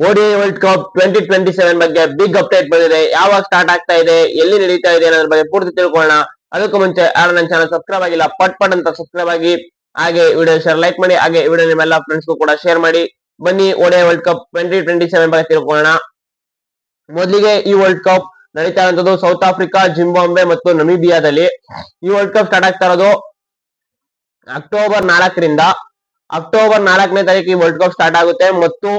ODI world cup 2027 ಬಗ್ಗೆ big update ಬಂದಿದೆ. ಯಾವಾಗ ಸ್ಟಾರ್ಟ್ ಆಗ್ತಾ ಇದೆ, ಎಲ್ಲಿ ನಡೀತಾ ಇದೆ ಅನ್ನೋದ್ರ ಬಗ್ಗೆ ಪೂರ್ತಿ ತಿಳ್ಕೊಳ್ಳೋಣ. ಅದಕ್ಕೂ ಮುಂಚೆ ಯಾರು ನನ್ನ ಚಾನಲ್ ಸಬ್ಸ್ಕ್ರೈಬ್ ಆಗಿಲ್ಲ, ಪಟ್ ಅಂತ ಸಬ್ಸ್ಕ್ರೈಬ್ ಆಗಿ, ಹಾಗೆ ವಿಡಿಯೋ ಶೇರ್ ಲೈಕ್ ಮಾಡಿ, ಹಾಗೆ ವಿಡಿಯೋ ನಿಮ್ಮೆಲ್ಲ ಫ್ರೆಂಡ್ಸ್ಗೂ ಕೂಡ ಶೇರ್ ಮಾಡಿ. ಬನ್ನಿ ಓಡಿಐ ವರ್ಲ್ಡ್ ಕಪ್ 2027 ಬಗ್ಗೆ ತಿಳ್ಕೊಳ್ಳೋಣ. ಮೊದಲಿಗೆ ಈ ವರ್ಲ್ಡ್ ಕಪ್ ನಡೀತಾ ಇರುವಂತದ್ದು ಸೌತ್ ಆಫ್ರಿಕಾ, ಜಿಂಬಾಬ್ವೆ ಮತ್ತು ನಮೀಬಿಯಾದಲ್ಲಿ. ಈ ವರ್ಲ್ಡ್ ಕಪ್ ಸ್ಟಾರ್ಟ್ ಆಗ್ತಾ ಇರೋದು ಅಕ್ಟೋಬರ್ 4ರಿಂದ. ಅಕ್ಟೋಬರ್ 4ನೇ ತಾರೀಕು ಈ ವರ್ಲ್ಡ್ ಕಪ್ ಸ್ಟಾರ್ಟ್ ಆಗುತ್ತೆ ಮತ್ತು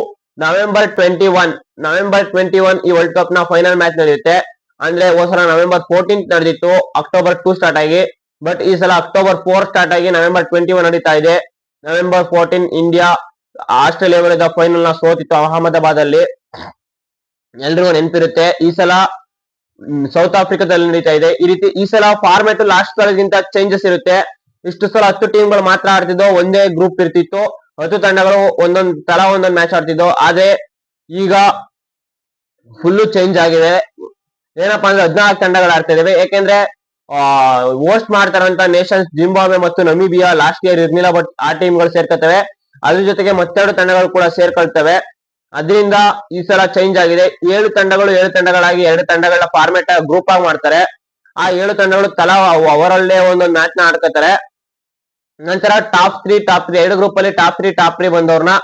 ನವೆಂಬರ್ 21 ಈ ವರ್ಲ್ಡ್ ಕಪ್ ನ ಫೈನಲ್ ಮ್ಯಾಚ್ ನಡೆಯುತ್ತೆ. ಅಂದ್ರೆ ಹೋದ್ಸಲ ನವೆಂಬರ್ 14 ನಡೆದಿತ್ತು, ಅಕ್ಟೋಬರ್ 2 ಸ್ಟಾರ್ಟ್ ಆಗಿ. ಬಟ್ ಈ ಸಲ ಅಕ್ಟೋಬರ್ 4 ಸ್ಟಾರ್ಟ್ ಆಗಿ ನವೆಂಬರ್ 21 ನಡೀತಾ ಇದೆ. ನವೆಂಬರ್ 14 ಇಂಡಿಯಾ ಆಸ್ಟ್ರೇಲಿಯಾ ವಿರುದ್ಧ ಫೈನಲ್ ನ ಸೋತಿತ್ತು ಅಹಮದಾಬಾದ್ ಅಲ್ಲಿ. ಎಲ್ರಿಗೂ ನೆನಪಿರುತ್ತೆ. ಈ ಸಲ ಸೌತ್ ಆಫ್ರಿಕಾದಲ್ಲಿ ನಡೀತಾ ಇದೆ. ಈ ರೀತಿ ಈ ಸಲ ಫಾರ್ಮೆಟ್ ಲಾಸ್ಟ್ ಸಲಗಿಂತ ಚೇಂಜಸ್ ಇರುತ್ತೆ. ಇಷ್ಟು ಸಲ 10 ಟೀಮ್ಗಳು ಮಾತ್ರ ಆಡ್ತಿದ್ದು, ಒಂದೇ ಗ್ರೂಪ್ ಇರ್ತಿತ್ತು. 10 ತಂಡಗಳು ಒಂದೊಂದು ಮ್ಯಾಚ್ ಆಡ್ತಿದ್ದು. ಆದ್ರೆ ಈಗ ಫುಲ್ ಚೇಂಜ್ ಆಗಿದೆ. ಏನಪ್ಪಾ ಅಂದ್ರೆ 14 ತಂಡಗಳು ಆಡ್ತಾ ಇದಾವೆ. ಯಾಕೆಂದ್ರೆ ಹೋಸ್ಟ್ ಮಾಡ್ತಾರಂತ ನೇಷನ್ಸ್ ಜಿಂಬಾಬ್ವೆ ಮತ್ತು ನಮೀಬಿಯಾ ಲಾಸ್ಟ್ ಇಯರ್ ಇರ್ಲಿಲ್ಲ, ಬಟ್ ಆ ಟೀಮ್ಗಳು ಸೇರ್ಕೊತವೆ. ಅದ್ರ ಜೊತೆಗೆ ಮತ್ತೆರಡು ತಂಡಗಳು ಕೂಡ ಸೇರ್ಕೊಳ್ತವೆ. ಅದರಿಂದ ಈ ಸಲ ಚೇಂಜ್ ಆಗಿದೆ. 7 ತಂಡಗಳಾಗಿ 2 ತಂಡಗಳ ಫಾರ್ಮೆಟ್ ಗ್ರೂಪ್ ಆಗಿ ಮಾಡ್ತಾರೆ. ಆ 7 ತಂಡಗಳು ತಲಾ ಅವರಲ್ಲೇ ಒಂದೊಂದು ಮ್ಯಾಚ್ ನ ಆಡ್ಕೊತಾರೆ. ನಂತರ ಟಾಪ್ 3 2 ಗ್ರೂಪ್ ಅಲ್ಲಿ ಟಾಪ್ 3 ಬಂದವ್ರನ್ನ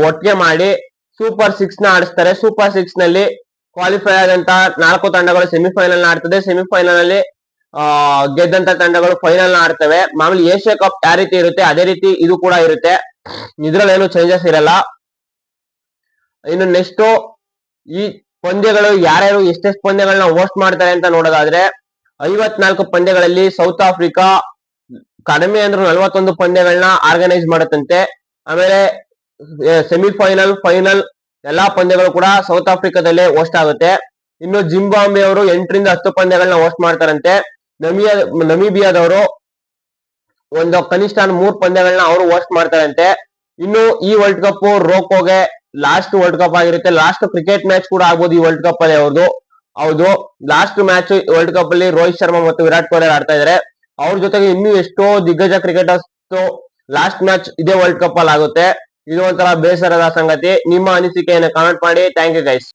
ಒಟ್ಟಿಗೆ ಮಾಡಿ ಸೂಪರ್ 6 ನ ಆಡಿಸ್ತಾರೆ. ಸೂಪರ್ 6 ನಲ್ಲಿ ಕ್ವಾಲಿಫೈ ಆದಂತ 4 ತಂಡಗಳು ಸೆಮಿಫೈನಲ್ ನ ಆಡ್ತದೆ. ಸೆಮಿಫೈನಲ್ ನಲ್ಲಿ ಗೆದ್ದಂತ ತಂಡಗಳು ಫೈನಲ್ ನ ಆಡ್ತವೆ. ಮಾಮೂಲಿ ಏಷ್ಯಾ ಕಪ್ ಯಾವ ರೀತಿ ಇರುತ್ತೆ ಅದೇ ರೀತಿ ಇದು ಕೂಡ ಇರುತ್ತೆ. ಇದ್ರಲ್ಲಿ ಏನು ಚೇಂಜಸ್ ಇರಲ್ಲ. ಇನ್ನು ನೆಕ್ಸ್ಟ್ ಈ ಪಂದ್ಯಗಳು ಯಾರ್ಯಾರು ಎಷ್ಟೆಷ್ಟು ಪಂದ್ಯಗಳನ್ನ ಹೋಸ್ಟ್ ಮಾಡ್ತಾರೆ ಅಂತ ನೋಡೋದಾದ್ರೆ, 54 ಪಂದ್ಯಗಳಲ್ಲಿ ಸೌತ್ ಆಫ್ರಿಕಾ ಕಡಿಮೆ ಅಂದ್ರೆ 41 ಪಂದ್ಯಗಳನ್ನ ಆರ್ಗನೈಸ್ ಮಾಡುತ್ತಂತೆ. ಆಮೇಲೆ ಸೆಮಿಫೈನಲ್, ಫೈನಲ್ ಎಲ್ಲಾ ಪಂದ್ಯಗಳು ಕೂಡ ಸೌತ್ ಆಫ್ರಿಕಾದಲ್ಲೇ ಹೋಸ್ಟ್ ಆಗುತ್ತೆ. ಇನ್ನು ಜಿಂಬಾಬ್ವೆ ಅವರು 8ರಿಂದ 10 ಪಂದ್ಯಗಳನ್ನ ಹೋಸ್ಟ್ ಮಾಡ್ತಾರಂತೆ. ನಮೀಬಿಯಾದವರು ಒಂದು ಕನಿಷ್ಠ 3 ಪಂದ್ಯಗಳನ್ನ ಅವರು ಹೋಸ್ಟ್ ಮಾಡ್ತಾರಂತೆ. ಇನ್ನು ಈ ವರ್ಲ್ಡ್ ಕಪ್ ರೋಕೋಗೆ ಲಾಸ್ಟ್ ವರ್ಲ್ಡ್ ಕಪ್ ಆಗಿರುತ್ತೆ. ಲಾಸ್ಟ್ ಕ್ರಿಕೆಟ್ ಮ್ಯಾಚ್ ಕೂಡ ಆಗ್ಬೋದು ಈ ವರ್ಲ್ಡ್ ಕಪ್ ಅಲ್ಲಿ ಅವ್ರದ್ದು. ಹೌದು, ಲಾಸ್ಟ್ ಮ್ಯಾಚ್ ವರ್ಲ್ಡ್ ಕಪ್ ಅಲ್ಲಿ ರೋಹಿತ್ ಶರ್ಮಾ ಮತ್ತು ವಿರಾಟ್ ಕೊಹ್ಲಿ ಆಡ್ತಾ ಇದಾರೆ. ಅವ್ರ ಜೊತೆಗೆ ಇನ್ನೂ ಎಷ್ಟೋ ದಿಗ್ಗಜ ಕ್ರಿಕೆಟರ್ಸ್ ಲಾಸ್ಟ್ ಮ್ಯಾಚ್ ಇದೇ ವರ್ಲ್ಡ್ ಕಪ್ ಅಲ್ಲಿ ಆಗುತ್ತೆ. ಇದು ಒಂಥರ ಬೇಸರದ ಸಂಗತಿ. ನಿಮ್ಮ ಅನಿಸಿಕೆಯನ್ನು ಕಾಮೆಂಟ್ ಮಾಡಿ. Thank you guys.